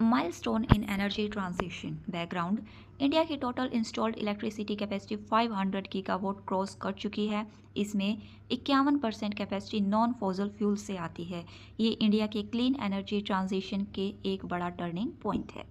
Milestone in energy transition. Background, India की total installed electricity capacity 500 gigawatt cross कर चुकी है। इसमें 51% कैपेसिटी नॉन फॉसल फ्यूल से आती है। ये इंडिया के क्लीन एनर्जी ट्रांजिशन के एक बड़ा टर्निंग पॉइंट है।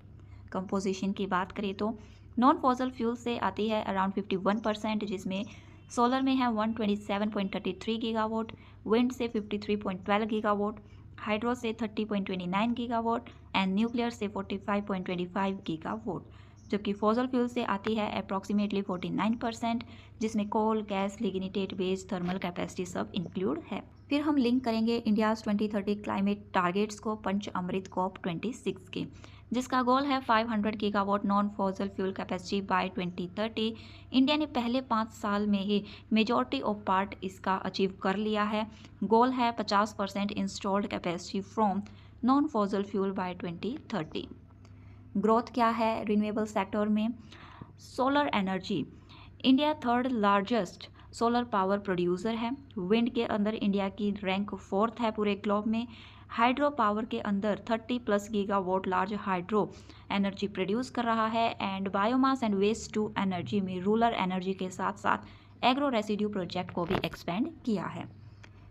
कंपोजिशन की बात करें तो नॉन फॉसल फ्यूल से आती है अराउंड 51%, जिसमें सोलर में है 127.33 गीगावाट, विंड से 53.12 गीगावाट, हाइड्रो से 30.29 गीगावाट एंड न्यूक्लियर से 45.25 गीगावाट, जबकि फॉसल फ्यूल से आती है अप्रॉक्सीमेटली 49%, जिसमें कोल, गैस, लिग्निटेड बेस्ड थर्मल कैपेसिटी सब इंक्लूड है। फिर हम लिंक करेंगे इंडियाज़ 2030 क्लाइमेट टारगेट्स को पंच अमृत कॉप 26 के, जिसका गोल है 500 gigawatt non fossil fuel capacity by 2030। India ने पहले 5 साल में ही मेजॉरिटी ऑफ पार्ट इसका अचीव कर लिया है। गोल है 50% installed capacity from non fossil fuel by 2030। Growth क्या है रिन्यूएबल सेक्टर में? Solar energy, India third largest solar power producer है। विंड के अंदर इंडिया की रैंक 4th है पूरे ग्लोब में। हाइड्रो पावर के अंदर 30+ gigawatt large hydro energy produce कर रहा है। And biomass and waste to energy में रूरल एनर्जी के साथ साथ एग्रो रेसिड्यू प्रोजेक्ट को भी एक्सपेंड किया है।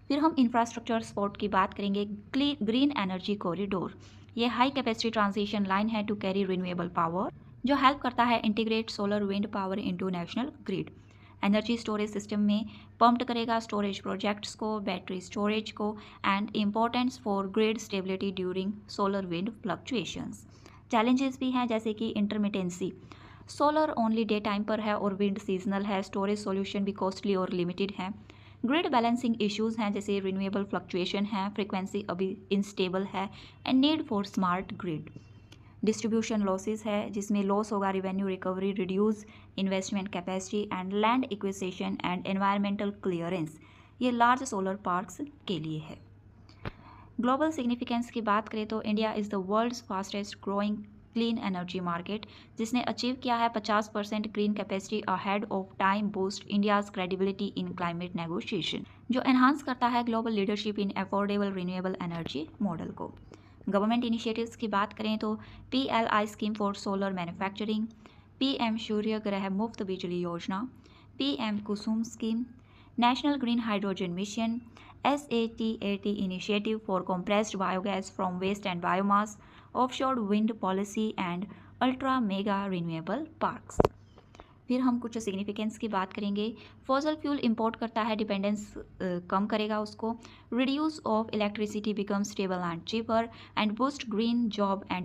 फिर हम इंफ्रास्ट्रक्चर सपोर्ट की बात करेंगे। ग्रीन एनर्जी कॉरिडोर, ये हाई कैपेसिटी ट्रांसमिशन लाइन है टू कैरी रिन्यूएबल पावर, जो हेल्प करता है integrate solar wind power into national grid. Energy storage system में पंप्ड करेगा स्टोरेज प्रोजेक्ट्स को, बैटरी स्टोरेज को and importance for grid stability during solar wind fluctuations. Challenges भी हैं जैसे कि इंटरमिटेंसी, सोलर ओनली डे टाइम पर है और विंड सीजनल है। स्टोरेज सॉल्यूशन भी कॉस्टली और लिमिटेड है। ग्रिड बैलेंसिंग इश्यूज हैं जैसे रिन्यूएबल फ्लक्चुएशन है, फ्रीक्वेंसी अभी इंस्टेबल है and need for smart grid. Distribution losses है जिसमें लॉस होगा revenue recovery, reduce investment capacity and land acquisition and environmental clearance. ये लार्ज सोलर पार्क्स के लिए है। ग्लोबल सिग्निफिकेंस की बात करें तो India is the world's fastest growing clean energy market, जिसने अचीव किया है 50% green capacity ahead of time, boost India's credibility in climate negotiation, जो एनहांस करता है global leadership in affordable renewable energy model को। गवर्नमेंट इनिशिएटिव्स की बात करें तो PLI scheme for solar manufacturing, PM Surya Ghar Muft Bijli Yojana, PM Kusum scheme, national green hydrogen mission, SATAT initiative for compressed biogas from waste and biomass, offshore wind policy and ultra mega renewable parks. फिर हम कुछ significance की बात करेंगे। फॉसल फ्यूल इंपोर्ट करता है, dependence कम करेगा उसको। Reduce of electricity become stable and cheaper and boost green job and